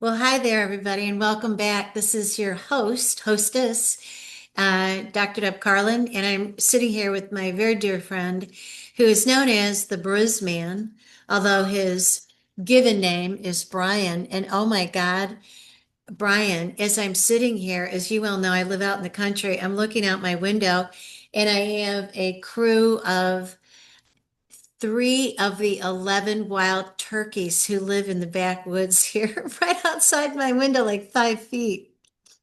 Well, hi there, everybody, and welcome back. This is your hostess, Dr. Deb Carlin, and I'm sitting here with my very dear friend who is known as the Briz Man, although his given name is Brian. And oh my God, Brian, as I'm sitting here, as you well know, I live out in the country. I'm looking out my window and I have a crew of three of the 11 wild turkeys who live in the backwoods here, right outside my window, like 5 feet.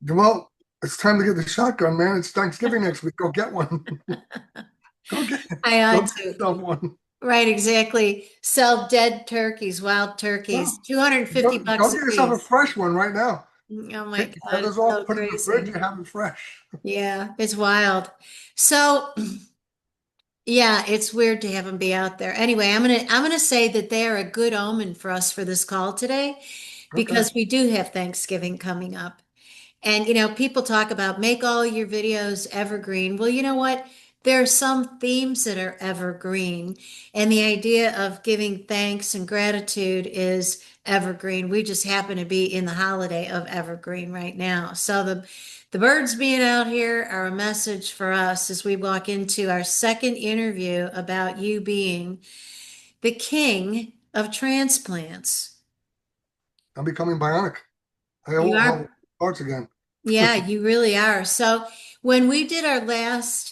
Well, it's time to get the shotgun, man. It's Thanksgiving next week. Go get one. Go get I go ought get to. yourself one. Right, exactly. Sell dead turkeys, wild turkeys, No, 250 go bucks a get yourself a piece. fresh one right now. Oh my Take the God, feathers it's off, so put it in the fridge, crazy. you have it fresh. Yeah, it's wild. So, yeah, it's weird to have them be out there. Anyway, I'm gonna say that they are a good omen for us for this call today Okay. because we do have Thanksgiving coming up. And people talk about make all your videos evergreen. Well, you know what? There are some themes that are evergreen, and the idea of giving thanks and gratitude is evergreen. We just happen to be in the holiday of evergreen right now. So the birds being out here are a message for us as we walk into our second interview about you being the king of transplants. I'm becoming bionic. I You have are. parts again. Yeah, you really are. So when we did our last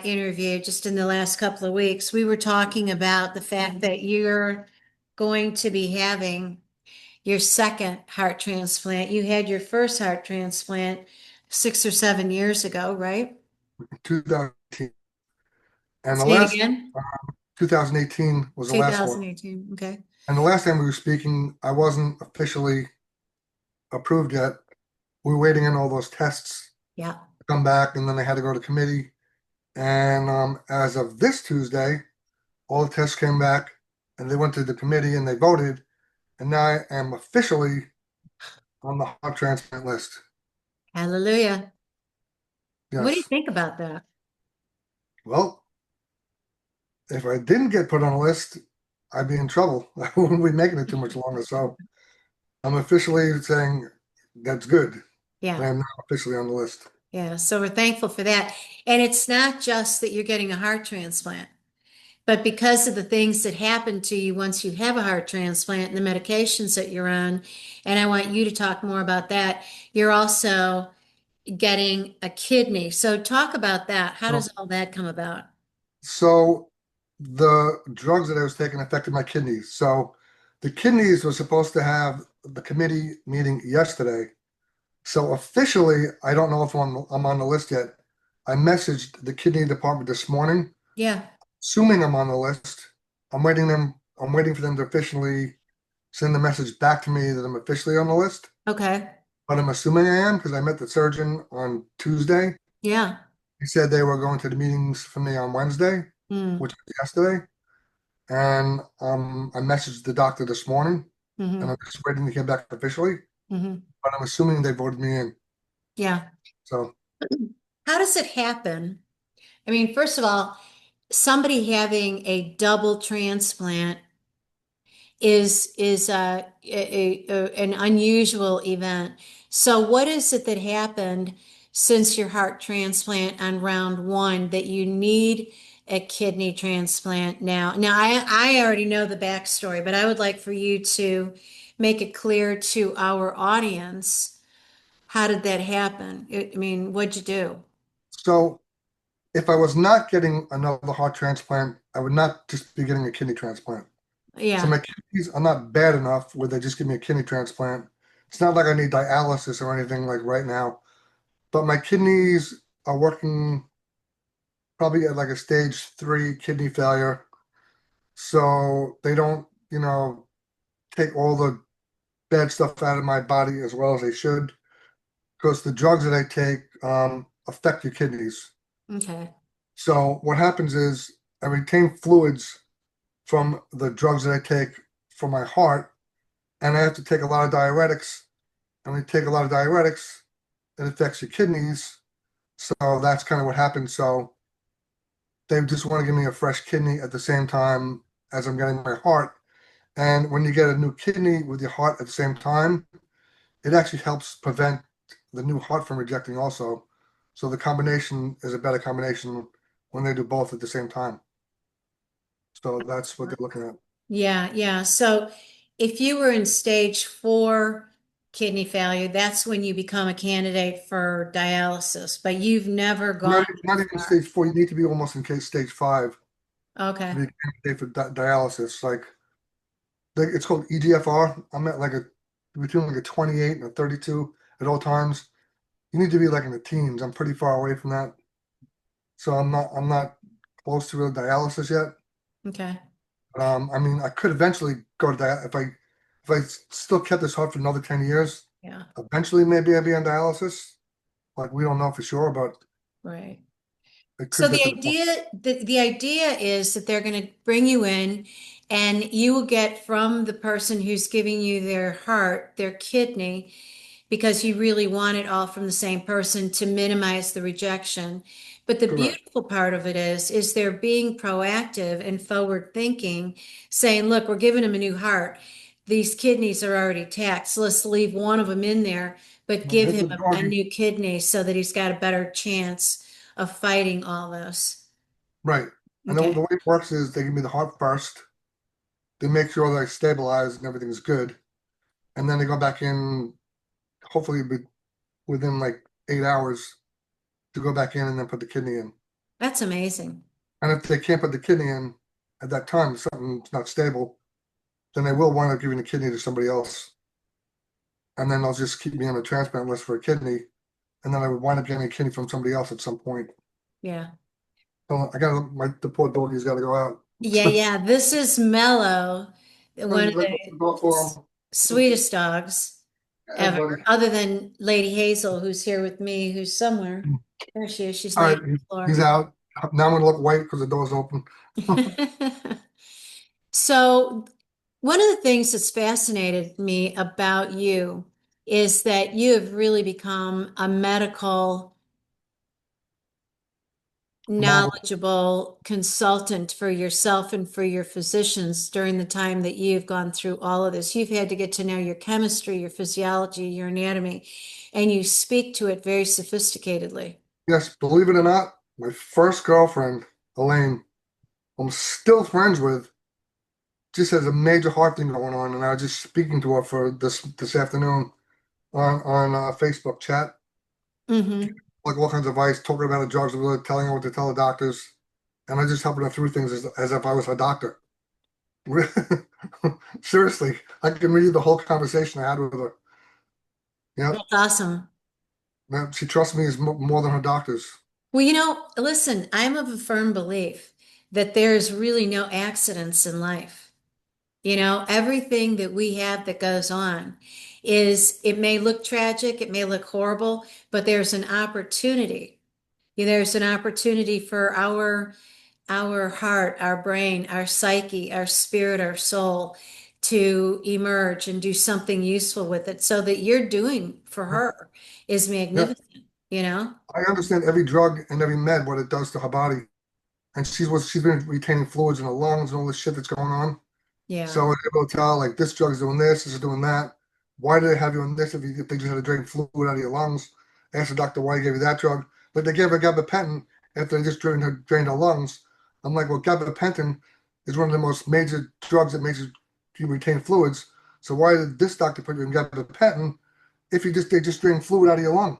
interview, just in the last couple of weeks, we were talking about the fact that you're going to be having your second heart transplant. You had your first heart transplant 6 or 7 years ago, right? 2018. And the Say it last again. 2018 was the last one. 2018. Okay. And the last time we were speaking, I wasn't officially approved yet. We were waiting on all those tests Yeah. to come back, and then they had to go to committee. And as of this Tuesday, all the tests came back and they went to the committee and they voted. And now I am officially on the heart transplant list. Hallelujah. What do you Yes. think about that? Well, if I didn't get put on a list, I'd be in trouble. I wouldn't be making it too much longer. So I'm officially saying that's good. I Yeah. am now officially on the list. Yeah. So we're thankful for that. And it's not just that you're getting a heart transplant. But because of the things that happen to you once you have a heart transplant and the medications that you're on, and I want you to talk more about that, you're also getting a kidney. So talk about that. How does So, all that come about? so the drugs that I was taking affected my kidneys. So the kidneys were supposed to have the committee meeting yesterday. So officially, I don't know if I'm on the list yet. I messaged the kidney department this morning, Yeah. assuming I'm on the list. I'm waiting for them to officially send the message back to me that I'm officially on the list. Okay. But I'm assuming I am because I met the surgeon on Tuesday. Yeah. He said they were going to the meetings for me on Wednesday, Mm. which was yesterday. And I messaged the doctor this morning, and Hmm. I'm just waiting to hear back officially. Hmm. But I'm assuming they voted me in. Yeah. So How does it happen? I mean, first of all, somebody having a double transplant is an unusual event. So what is it that happened since your heart transplant on round one that you need a kidney transplant now? Now I already know the backstory, but I would like for you to make it clear to our audience, how did that happen? I mean, what'd you do? so if I was not getting another heart transplant, I would not just be getting a kidney transplant. So Yeah. my kidneys are not bad enough where they just give me a kidney transplant. It's not like I need dialysis or anything like right now, but my kidneys are working probably at like a stage 3 kidney failure. So they don't, take all the bad stuff out of my body as well as they should because the drugs that I take affect your kidneys. Okay. So what happens is I retain fluids from the drugs that I take for my heart, and I have to take a lot of diuretics. And when you take a lot of diuretics, it affects your kidneys. So that's kind of what happens. So they just want to give me a fresh kidney at the same time as I'm getting my heart. And when you get a new kidney with your heart at the same time, it actually helps prevent the new heart from rejecting also. So the combination is a better combination when they do both at the same time. So that's what they're looking at. Yeah, yeah. So if you were in stage 4 kidney failure, that's when you become a candidate for dialysis, but you've never gone Not too even far. stage 4. You need to be almost in case stage 5 to Okay. be a candidate for dialysis. Like it's called EGFR. I'm at like a between like a 28 and a 32 at all times. You need to be like in the teens. I'm pretty far away from that. So I'm not close to real dialysis yet. Okay. I mean, I could eventually go to that if I still kept this heart for another 10 years. Yeah. Eventually, maybe I'd be on dialysis. Like we don't know for sure, but Right. it So could get to the point. the idea is that they're going to bring you in and you will get from the person who's giving you their heart, their kidney, because you really want it all from the same person to minimize the rejection. But the Correct. beautiful part of it is they're being proactive and forward thinking, saying, look, we're giving him a new heart. These kidneys are already taxed. So let's leave one of them in there, but Well, give hit him the a doggy. new kidney so that he's got a better chance of fighting all this. Right. And then Okay. the way it works is they give me the heart first. They make sure that I stabilize and everything's good. And then they go back in, hopefully within like 8 hours to go back in and then put the kidney in. That's amazing. And if they can't put the kidney in at that time, if something's not stable, then they will wind up giving the kidney to somebody else. And then they'll just keep me on the transplant list for a kidney. And then I would wind up getting a kidney from somebody else at some point. Yeah. So I got the poor doggy's got to go out. Yeah, yeah. This is Mellow, Hey, one of let's the go for him. sweetest dogs Hey, ever, buddy. other than Lady Hazel, who's here with me, who's somewhere. There she is. She's All laying right, on the he's floor. out. Now I'm gonna look white because the door's open. So, one of the things that's fascinated me about you is that you have really become a medical Marvel. knowledgeable consultant for yourself and for your physicians during the time that you've gone through all of this. You've had to get to know your chemistry, your physiology, your anatomy, and you speak to it very sophisticatedly. Yes, believe it or not, my first girlfriend, Elaine, I'm still friends with, just has a major heart thing going on, and I was just speaking to her for this afternoon on Facebook chat, Hmm. like all kinds of advice, talking about the drugs, really telling her what to tell the doctors, and I just helping her through things as if I was her doctor. Seriously, I can read you the whole conversation I had with her. Yeah, That's awesome. man, she trusts me as more than her doctors. Well, listen, I'm of a firm belief that there's really no accidents in life. Everything that we have that goes on it may look tragic, it may look horrible, but there's an opportunity. There's an opportunity for our heart, our brain, our psyche, our spirit, our soul to emerge and do something useful with it. So that you're doing for her is Yeah, magnificent, you know? I understand every drug and every med what it does to her body, and she's been retaining fluids in her lungs and all this shit that's going on. So I Yeah. was able to tell like this drug's doing this is doing that. Why do they have you on this if they just had to drain fluid out of your lungs? Ask the doctor why he gave you that drug. But they gave her gabapentin after they just drained her lungs. I'm like, well, gabapentin is one of the most major drugs that makes you retain fluids. So why did this doctor put you in gabapentin if they just drain fluid out of your lung?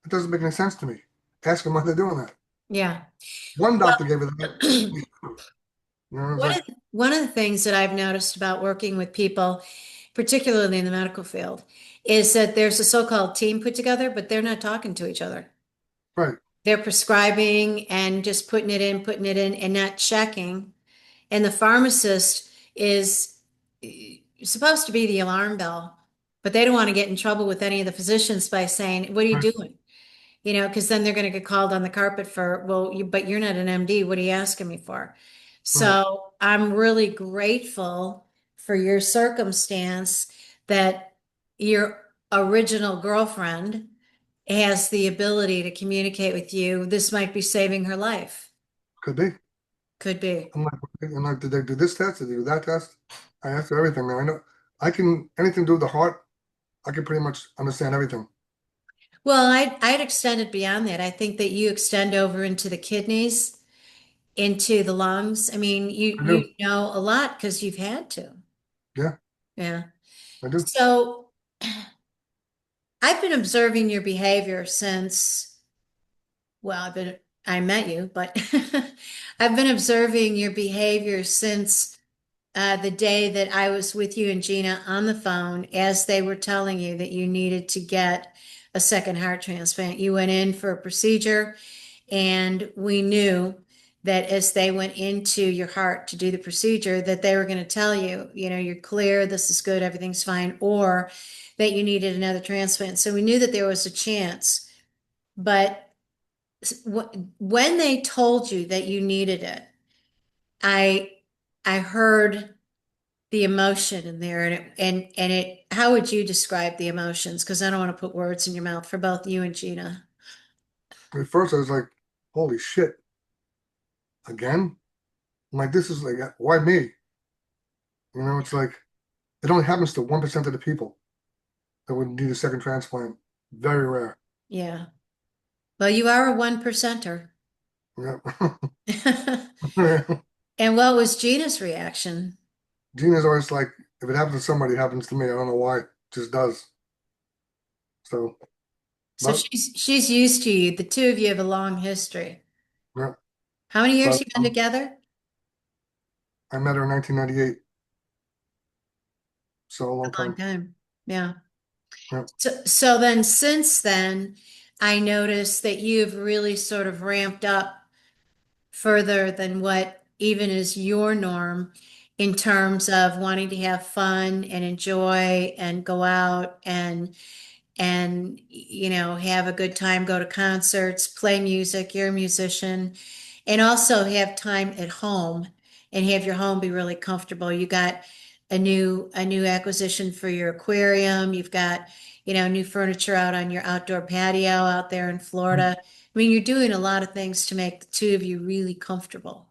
It doesn't make any sense to me. Ask them why they're doing that. Yeah. One doctor gave her that. Well, You know, it's one like, of one of the things that I've noticed about working with people, particularly in the medical field, is that there's a so-called team put together, but they're not talking to each other. right, They're prescribing and just putting it in, and not checking. And the pharmacist is supposed to be the alarm bell, but they don't want to get in trouble with any of the physicians by saying, "What are you right, doing?" Because then they're going to get called on the carpet for, well, but you're not an MD. What are you asking me for? right. So I'm really grateful for your circumstance that your original girlfriend has the ability to communicate with you. This might be saving her life. Could be. Could be. I'm like, did they do this test? Did they do that test? I answer everything now. I know I can anything to do with the heart. I can pretty much understand everything. Well, I'd extend it beyond that. I think that you extend over into the kidneys, into the lungs. I mean, I you do. know a lot because you've had to. Yeah, Yeah. I do. So I've been observing your behavior since, well, I met you, but I've been observing your behavior since the day that I was with you and Gina on the phone as they were telling you that you needed to get a second heart transplant. You went in for a procedure, and we knew that as they went into your heart to do the procedure, that they were going to tell you, you're clear, this is good, everything's fine, or that you needed another transplant. So we knew that there was a chance. But when they told you that you needed it, I I heard the emotion in there, and it how would you describe the emotions? Because I don't want to put words in your mouth for both you and Gina. At first, I was like, "Holy shit, again!" I'm like, "This is like, why me?" It's like it only happens to 1% of the people that would need a second transplant. Very rare. Yeah. Well, you are a one percenter. Yeah. And what was Gina's reaction? Gina's always like, if it happens to somebody, it happens to me. I don't know why. It just does. So, So but she's used to you. The two of you have a long history. yeah, How many years but you been together? I met her in 1998, so a long A long time. time. Yeah. Yeah. So then since then, I noticed that you've really sort of ramped up further than what even is your norm in terms of wanting to have fun and enjoy and go out and have a good time, go to concerts, play music, you're a musician, and also have time at home and have your home be really comfortable. You got a new acquisition for your aquarium. You've got, new furniture out on your outdoor patio out there in Florida. I mean, you're doing a lot of things to make the two of you really comfortable.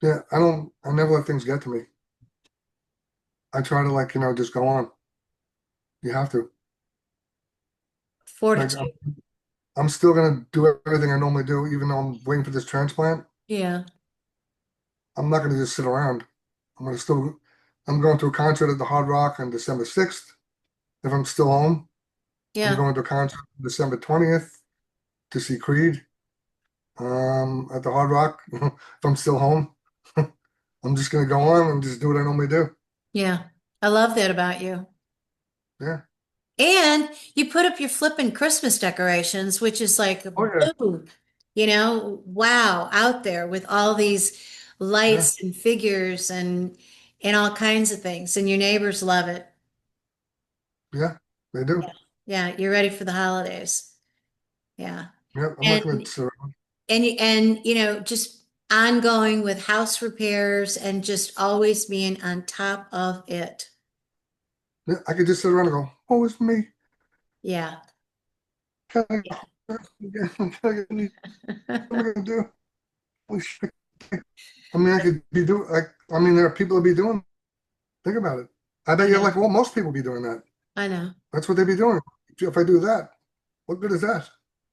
Yeah, I never let things get to me. I try to like, just go on. You have to. Like, Fortitude. I'm still gonna do everything I normally do, even though I'm waiting for this transplant. Yeah. I'm not gonna just sit around. I'm gonna still, I'm going to a concert at the Hard Rock on December 6th. If I'm still home, I'm Yeah. going to a concert on December 20th to see Creed. At the Hard Rock, if I'm still home, I'm just gonna go on and just do what I normally do. Yeah. I love that about you. Yeah. And you put up your flippin' Christmas decorations, which is like, Oh yeah. boom, wow, out there with all these Yeah. lights and figures and all kinds of things. And your neighbors love it. Yeah. They do. Yeah, you're ready for the holidays. Yeah. Yeah. I'm not gonna And sit around. just ongoing with house repairs and just always being on top of it. Yeah, I could just sit around and go, "Oh, it's me. Yeah. Can I get any? What am I gonna do? Holy shit." I mean, I could be doing like. I mean, there are people that be doing. Think about it. I I bet you're know. like, well, most people be doing that. I know. That's what they be doing. If I do that, what good is that?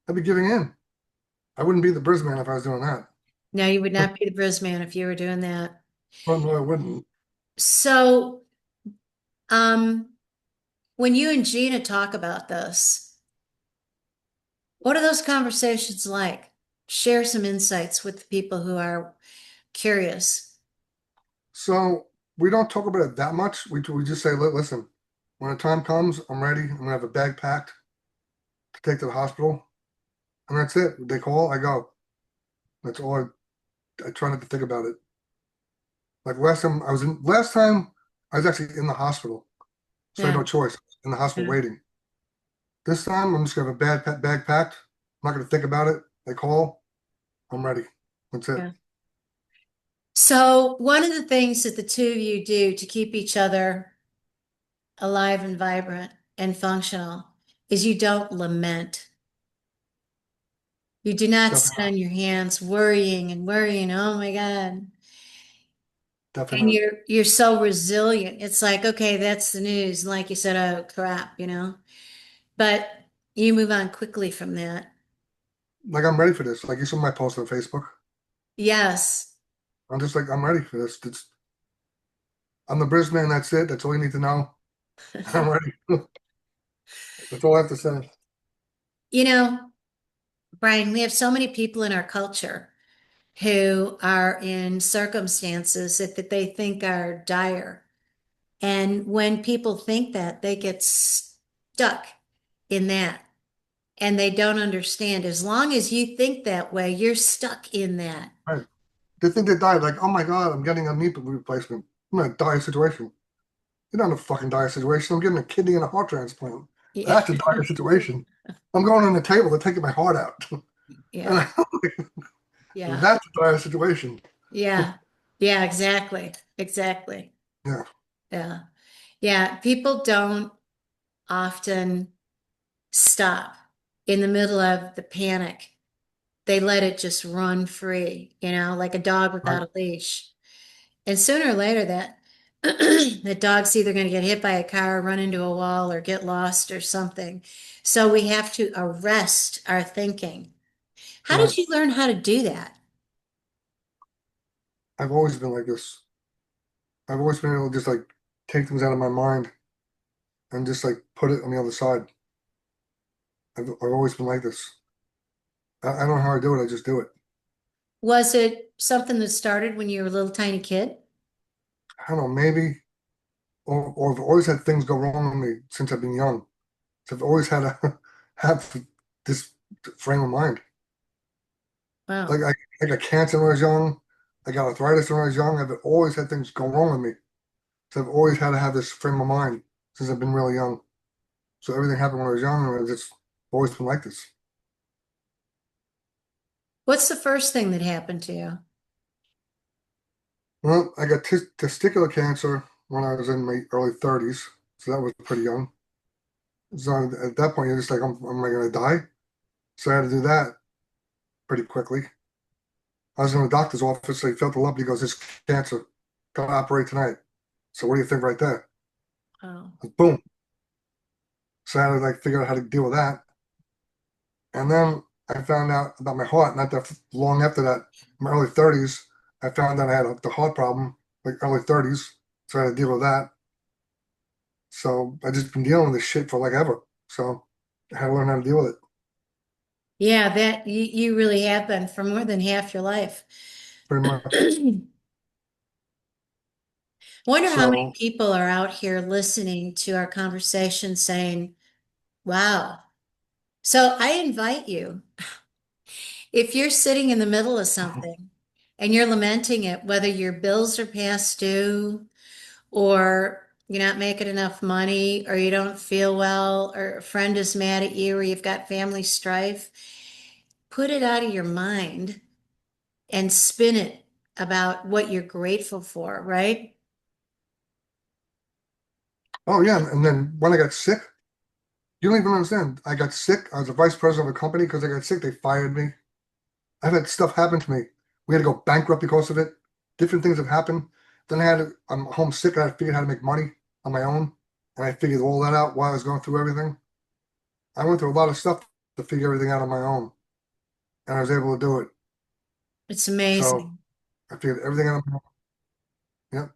I'd be giving in. I wouldn't be the Briz Man if I was doing that. No, you would not be the Briz Man if you were doing that. Oh, no, I wouldn't. So, um, when you and Gina talk about this, what are those conversations like? Share some insights with the people who are curious. So we don't talk about it that much. We just say, listen, when the time comes, I'm ready. I'm gonna have a bag packed to take to the hospital, and that's it. They call, I go. That's all. I try not to think about it. Like last time I was actually in the hospital, so I had Yeah, no choice. In the hospital yeah, waiting. This time I'm just gonna have a bag packed. I'm not gonna think about it. They call, I'm ready. That's it. yeah. So, one of the things that the two of you do to keep each other alive and vibrant and functional is you don't lament. You do not Stuff sit on your hands worrying and worrying. Oh my God. And Definitely not. you're so resilient. It's like, okay, that's the news. And like you said, oh crap, But you move on quickly from that. Like I'm ready for this. Like you saw my post on Facebook. Yes. I'm just like I'm ready for this. I'm the Briz Man. That's it. That's all you need to know. I'm ready. That's all I have to say. You know, Brian, we have so many people in our culture who are in circumstances that they think are dire. And when people think that, they get stuck in that and they don't understand. As long as you think that way, you're stuck in that. Right. They think they died. Like, oh my God, I'm getting a knee replacement. I'm in a dire situation. You're not in a fucking dire situation. I'm getting a kidney and a heart transplant. Yeah. That's a dire situation. I'm going on the table. They're taking my heart out. Yeah. And Yeah. that's a dire situation. Yeah. Yeah, exactly. Exactly. Yeah. Yeah. Yeah. People don't often stop in the middle of the panic. They let it just run free, like a dog Right. without a leash. And sooner or later, that the dog's either going to get hit by a car, run into a wall, or get lost or something. So we have to arrest our thinking. How Right. did you learn how to do that? I've always been like this. I've always been able to just like take things out of my mind and just like put it on the other side. I've always been like this. I don't know how I do it. I just do it. Was it something that started when you were a little tiny kid? I don't know, maybe, or I've always had things go wrong with me since I've been young. So I've always had to have this frame of mind. Like Wow. I got cancer when I was young. I got arthritis when I was young. I've always had things go wrong with me. So I've always had to have this frame of mind since I've been really young. So everything happened when I was young, and it's always been like this. What's the first thing that happened to you? Well, I got testicular cancer when I was in my early 30s, so that was pretty young. So at that point, you're just like, am I going to die? So I had to do that pretty quickly. I was in the doctor's office, so he felt the lump. He goes, "It's cancer. Got to operate tonight." So what do you think right there? Oh, Boom. So I had to like figure out how to deal with that. And then I found out about my heart, not that long after that, in my early 30s, I found out I had the heart problem, like early 30s. So I had to deal with that. So I just been dealing with this shit for like ever. So I had to learn how to deal with it yeah, that you really have been for more than half your life. pretty much. Wonder how many So people are out here listening to our conversation saying, wow. So I invite you, if you're sitting in the middle of something and you're lamenting it, whether your bills are past due or you're not making enough money or you don't feel well or a friend is mad at you or you've got family strife, put it out of your mind and spin it about what you're grateful for, right? oh yeah, and then when I got sick, you don't even understand. I got sick. I was a vice president of a company because I got sick. They fired me. I've had stuff happen to me. We had to go bankrupt because of it. Different things have happened. Then I'm homesick. I had to figure out how to make money on my own. And I figured all that out while I was going through everything. I went through a lot of stuff to figure everything out on my own. And I was able to do it. It's So amazing. I figured everything out on my own. Yep,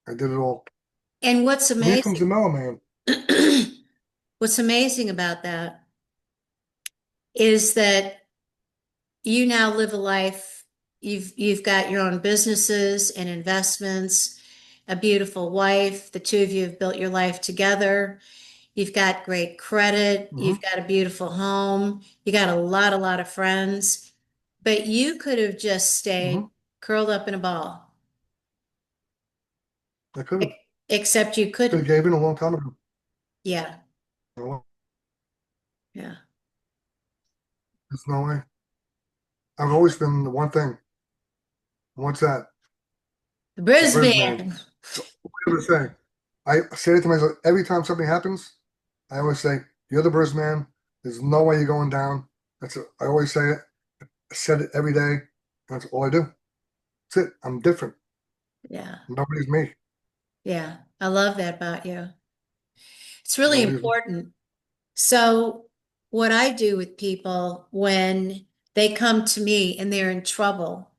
I did it all. And what's And here comes the amazing, mellow man. what's amazing about that is that you now live a life, you've got your own businesses and investments, a beautiful wife, the two of you have built your life together. You've got great credit, Hmm. you've got a beautiful home, you got a lot of friends, but you could have just stayed Hmm. curled up in a ball, I could have. except you Could have couldn't. gave in a long time ago. Yeah, No, yeah. there's no way. I've always been the one thing. What's that? The The Briz Man. Brisbane. So what I ever say. I say it to myself every time something happens. I always say, "You're the Briz Man. There's no way you're going down." I always say it. I said it every day. That's all I do. That's it. I'm different. Yeah. Nobody's me. Yeah. I love that about you. It's really Nobody's me. important. So, what I do with people when they come to me and they're in trouble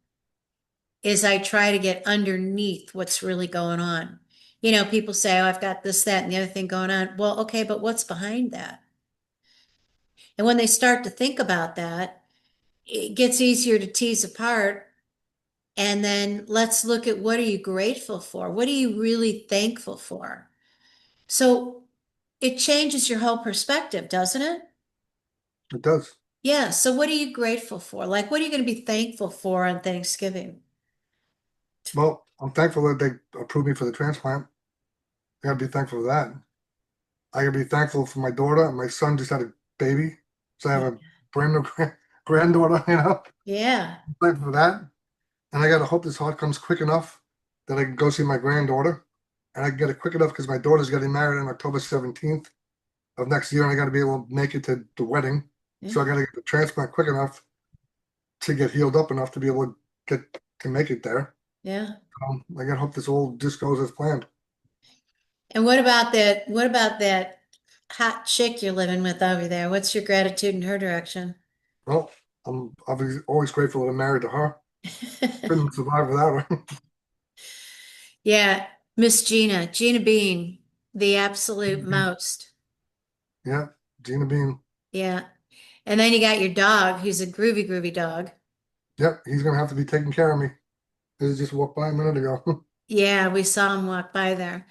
is I try to get underneath what's really going on. People say, oh, I've got this, that, and the other thing going on. Well, okay, but what's behind that? And when they start to think about that, it gets easier to tease apart. And then let's look at what are you grateful for? What are you really thankful for? So it changes your whole perspective, doesn't it? It does. Yeah. So what are you grateful for? Like, what are you going to be thankful for on Thanksgiving? Well, I'm thankful that they approved me for the transplant. I gotta be thankful for that. I gotta be thankful for my daughter. My son just had a baby, so I have a brand new granddaughter. Yeah. I'm thankful for that. And I gotta hope this heart comes quick enough that I can go see my granddaughter, and I can get it quick enough because my daughter's getting married on October 17th of next year, and I gotta be able to make it to the wedding. So I Yeah. gotta get the transplant quick enough to get healed up enough to be able to get to make it there. Yeah. I gotta hope this all just goes as planned. And what about that? What about that hot chick you're living with over there? What's your gratitude in her direction? Well, I'm obviously always grateful that I'm married to her. Couldn't survive without her. Yeah, Miss Gina, Gina Bean, the absolute most. Yeah, Gina Bean. Yeah. And then you got your dog, who's a groovy, groovy dog. Yep, he's gonna have to be taking care of me. He just walked by a minute ago. Yeah, we saw him walk by there.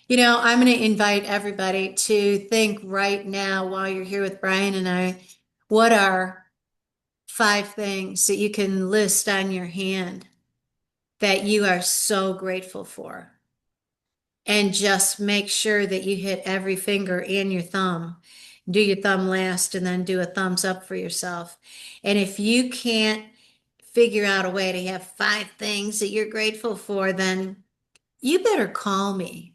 I'm going to invite everybody to think right now while you're here with Brian and I, what are 5 things that you can list on your hand that you are so grateful for? And just make sure that you hit every finger and your thumb. Do your thumb last and then do a thumbs up for yourself. And if you can't figure out a way to have 5 things that you're grateful for, then you better call me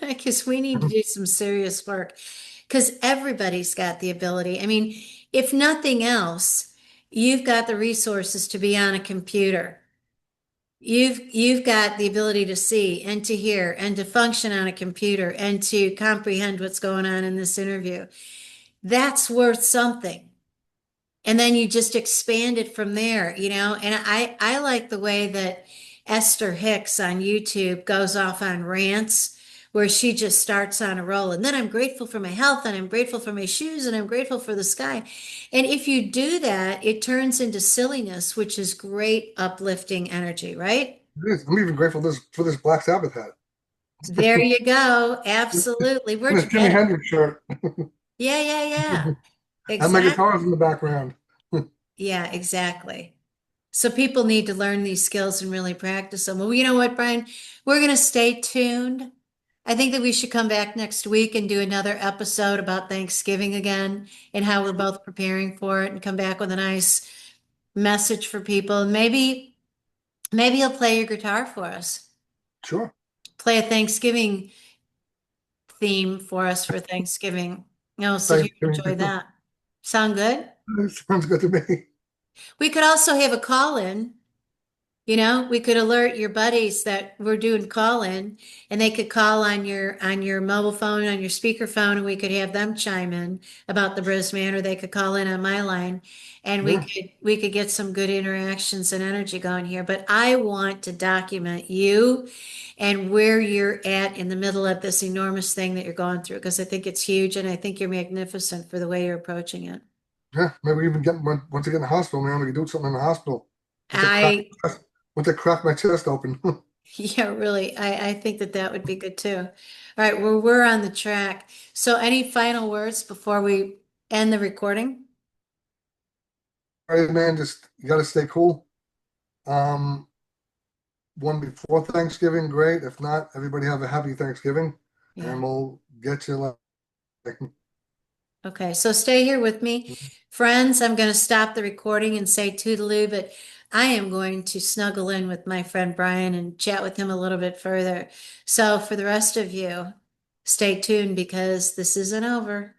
because we need to do some serious work because everybody's got the ability. I mean, if nothing else, you've got the resources to be on a computer. You've got the ability to see and to hear and to function on a computer and to comprehend what's going on in this interview. That's worth something. And then you just expand it from there. And I like the way that Esther Hicks on YouTube goes off on rants where she just starts on a roll. And then I'm grateful for my health and I'm grateful for my shoes and I'm grateful for the sky. And if you do that, it turns into silliness, which is great uplifting energy, right? It is. I'm even grateful for this Black Sabbath hat. There you go. Absolutely. And Where'd this you Jimi get it? Hendrix shirt. Yeah, yeah, yeah. And my Exactly. guitar's in the background. Yeah, exactly. So people need to learn these skills and really practice them. Well, you know what, Brian? We're going to stay tuned. I think that we should come back next week and do another episode about Thanksgiving again and how we're both preparing for it and come back with a nice message for people. Maybe you'll play your guitar for us. Sure. Play a Thanksgiving theme for us for Thanksgiving. I'll sit here and Thanksgiving. enjoy that. Sound good? Sounds good to me. We could also have a call in. We could alert your buddies that we're doing call in and they could call on your mobile phone, on your speaker phone, and we could have them chime in about the Briz Man, or they could call in on my line and we Yeah, could we could get some good interactions and energy going here. But I want to document you and where you're at in the middle of this enormous thing that you're going through because I think it's huge and I think you're magnificent for the way you're approaching it. yeah. Maybe even once I get in the hospital, man, we can do something in the hospital. Once I crack, I once I crack my chest open. Yeah, really. I think that that would be good too. All right, well, we're on the track. So any final words before we end the recording? All right, man, just you gotta stay cool. Um, one before Thanksgiving, great. If not, everybody have a happy Thanksgiving, Yeah. and we'll get you like Okay, so stay here with me. Friends, I'm going to stop the recording and say toodaloo, but I am going to snuggle in with my friend Brian and chat with him a little bit further. So for the rest of you, stay tuned because this isn't over.